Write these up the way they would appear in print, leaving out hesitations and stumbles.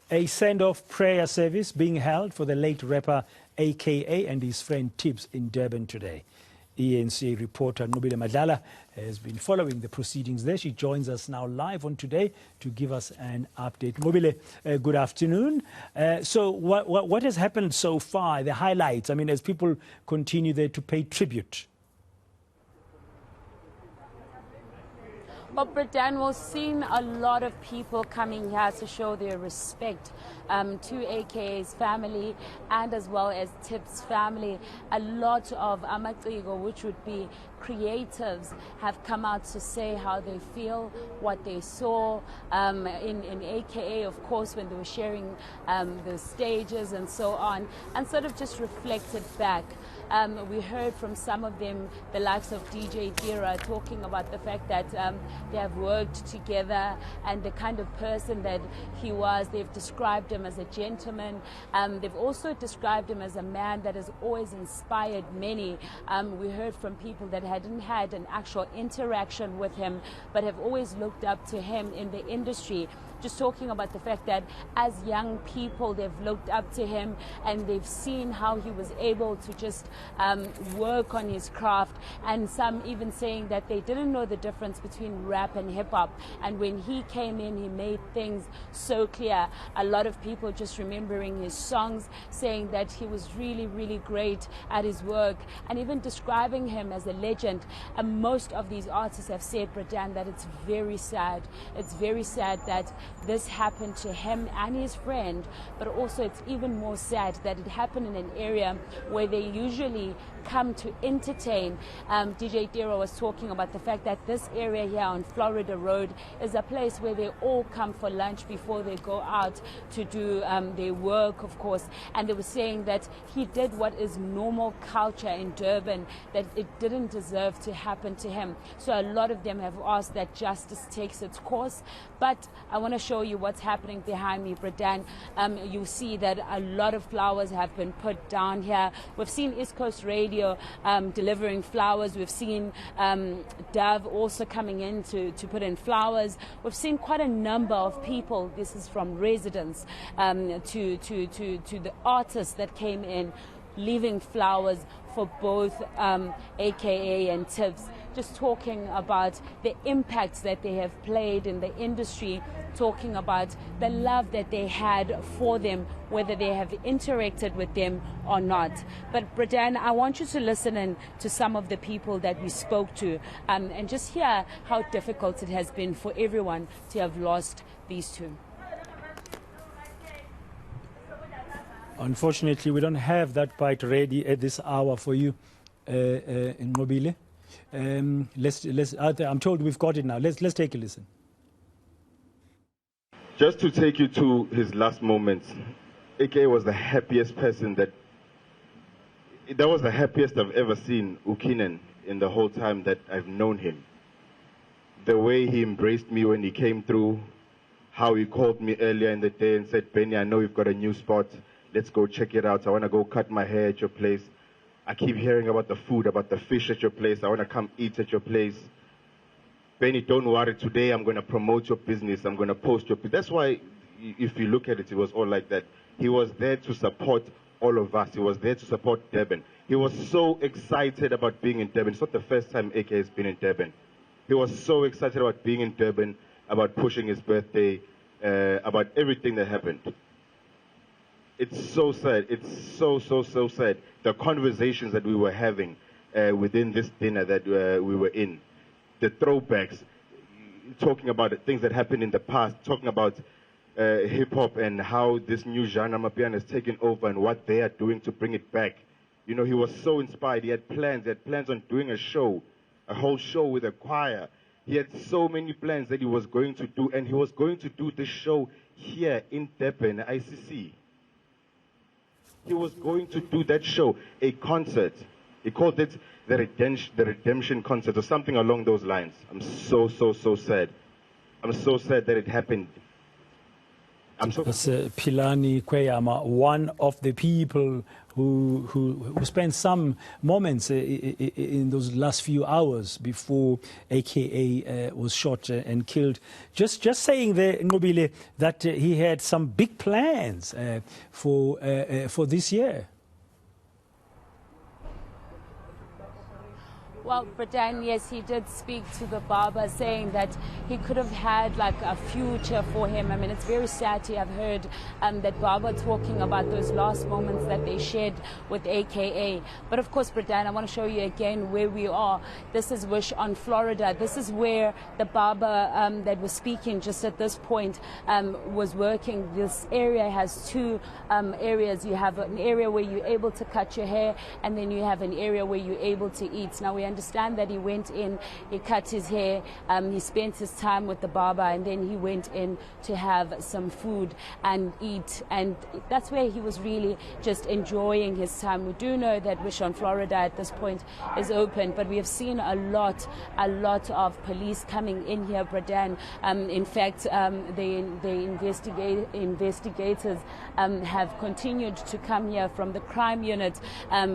A send-off prayer service being held for the late rapper AKA and his friend Tibz in Durban today. eNCA reporter Nqobile Madlala has been following the proceedings there. She joins us now live on Today to give us an update. Nqobile, good afternoon. So what has happened so far, the highlights, I mean, as people continue there to pay tribute? Well, Britain, we've seen a lot of people coming here to show their respect to AKA's family and as well as Tibz family. A lot of amaciko, which would be creatives, have come out to say how they feel, what they saw in AKA, of course, when they were sharing the stages and so on, and sort of just reflected back. We heard from some of them, the likes of DJ Dira, talking about the fact that they have worked together and the kind of person that he was. They've described him as a gentleman. They've also described him as a man that has always inspired many. We heard from people that hadn't had an actual interaction with him, but have always looked up to him in the industry. Just talking about the fact that as young people, they've looked up to him and they've seen how he was able to just work on his craft, and some even saying that they didn't know the difference between rap and hip-hop, and when he came in, he made things so clear. A lot of people just remembering his songs, saying that he was really, really great at his work, and even describing him as a legend. And most of these artists have said, Britain, that it's very sad. It's very sad that this happened to him and his friend, but also it's even more sad that it happened in an area where they usually come to entertain. DJ Dero was talking about the fact that this area here on Florida Road is a place where they all come for lunch before they go out to do their work, of course. And they were saying that he did what is normal culture in Durban, that it didn't deserve to happen to him. So a lot of them have asked that justice takes its course. But I want to show you what's happening behind me, Britain. You see that a lot of flowers have been put down here. We've seen East Coast Radio delivering flowers. We've seen Dove also coming in to put in flowers. We've seen quite a number of people. This is from residents to the artists that came in, leaving flowers for both AKA and Tibz, just talking about the impacts that they have played in the industry, talking about the love that they had for them, whether they have interacted with them or not. But Britain, I want you to listen in to some of the people that we spoke to and just hear how difficult it has been for everyone to have lost these two. Unfortunately, we don't have that bite ready at this hour for you, Nqobile. I'm told we've got it now. Let's take a listen. Just to take you to his last moments, AKA was the happiest person that was the happiest I've ever seen Ukinen in the whole time that I've known him. The way he embraced me when he came through, how he called me earlier in the day and said, Benny, I know you've got a new spot. Let's go check it out. I want to go cut my hair at your place. I keep hearing about the food, about the fish at your place. I want to come eat at your place. Benny, don't worry. Today I'm going to promote your business. I'm going to post your business. That's why, if you look at it, it was all like that. He was there to support all of us. He was there to support Durban. He was so excited about being in Durban. It's not the first time AK has been in Durban. He was so excited about being in Durban, about pushing his birthday, about everything that happened. It's so sad. It's so sad. The conversations that we were having within this dinner that we were in, the throwbacks, talking about the things that happened in the past, talking about hip-hop and how this new genre Mapiano has taken over and what they are doing to bring it back. You know, he was so inspired. He had plans on doing a show, a whole show with a choir. He had so many plans that he was going to do, and he was going to do this show here in Durban, ICC. He was going to do that show, a concert. He called it the Redemption Concert or something along those lines. I'm so sad. I'm so sad that it happened. I'm so... That's Philani Kweyama, one of the people who spent some moments in those last few hours before AKA was shot and killed. Just saying there, Nqobile, that he had some big plans for this year. Well, Britain, yes, he did speak to the barber, saying that he could have had like a future for him. I mean, it's very sad to have heard that barber talking about those last moments that they shared with AKA. But of course, Britain, I want to show you again where we are. This is Wish on Florida. This is where the barber that was speaking just at this point was working. This area has two areas. You have an area where you're able to cut your hair, and then you have an area where you're able to eat. Now, we understand that he went in, he cut his hair, he spent his time with the barber, and then he went in to have some food and eat, and that's where he was really just enjoying his time. We do know that Wish on Florida at this point is open, but we have seen a lot of police coming in here, Bradan. In fact, the investigators have continued to come here from the crime unit,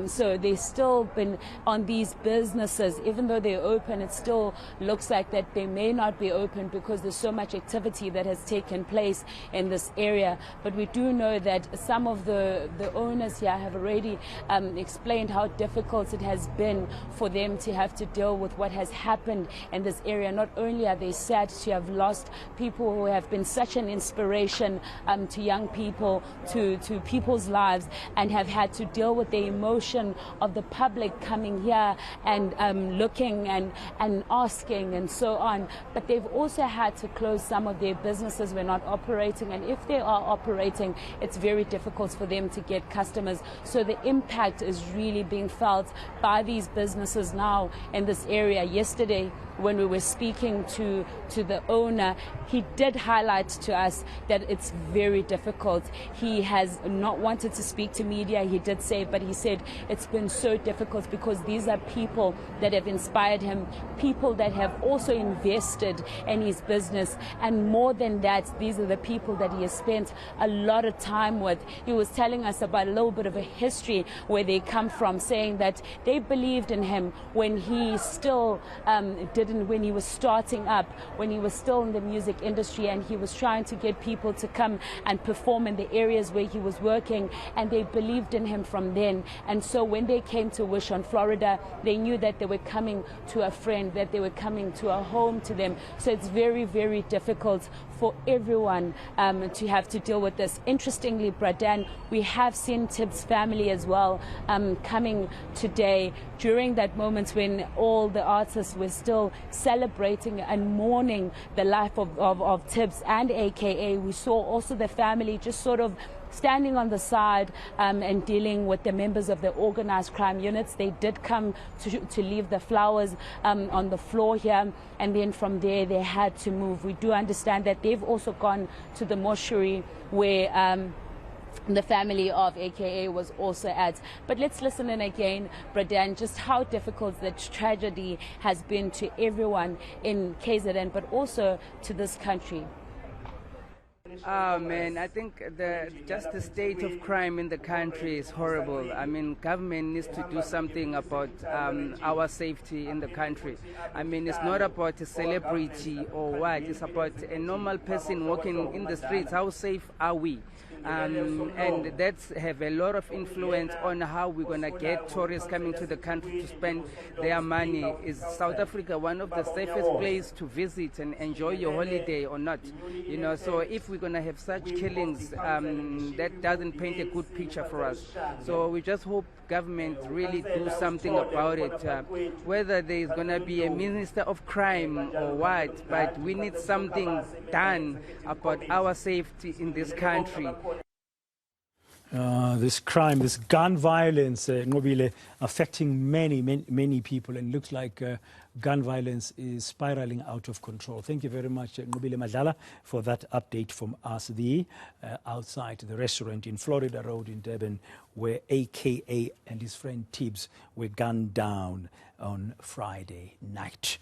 so they've still been on these businesses. Even though they're open, it still looks like that they may not be open because there's so much activity that has taken place in this area. But we do know that some of the owners here have already explained how difficult it has been for them to have to deal with what has happened in this area. Not only are they sad to have lost people who have been such an inspiration to young people, to people's lives, and have had to deal with the emotion of the public coming here and looking and asking and so on, but they've also had to close some of their businesses. We're not operating, and if they are operating, it's very difficult for them to get customers. So the impact is really being felt by these businesses now in this area. Yesterday, when we were speaking to the owner, he did highlight to us that it's very difficult. He has not wanted to speak to media, he did say, but he said it's been so difficult because these are people that have inspired him, people that have also invested in his business, and more than that, these are the people that he has spent a lot of time with. He was telling us about a little bit of a history where they come from, saying that they believed in him when he still when he was starting up, when he was still in the music industry, and he was trying to get people to come and perform in the areas where he was working, and they believed in him from then. And so when they came to Wish on Florida, they knew that they were coming to a friend, that they were coming to a home to them. So it's very, very difficult for everyone to have to deal with this. Interestingly, Bradan, we have seen Tibz family as well coming today during that moment when all the artists were still celebrating and mourning the life of Tibz and AKA. We saw also the family just sort of standing on the side and dealing with the members of the organized crime units. They did come to leave the flowers on the floor here, and then from there they had to move. We do understand that they've also gone to the mortuary where the family of AKA was also at. But let's listen in again, Bradan, just how difficult the tragedy has been to everyone in KZN, but also to this country. Man, I think just the state of crime in the country is horrible. I mean, government needs to do something about our safety in the country. I mean, it's not about a celebrity or what. It's about a normal person walking in the streets. How safe are we? And that's have a lot of influence on how we're going to get tourists coming to the country to spend their money. Is South Africa one of the safest places to visit and enjoy your holiday or not? You know, so if we're going to have such killings, that doesn't paint a good picture for us. So we just hope government really do something about it, whether there is going to be a minister of crime or what, but we need something done about our safety in this country. This crime, this gun violence, Nqobile, affecting many people, and looks like gun violence is spiraling out of control. Thank you very much, Nqobile Madlala, for that update from us outside the restaurant in Florida Road in Durban, where AKA and his friend Tibz were gunned down on Friday night.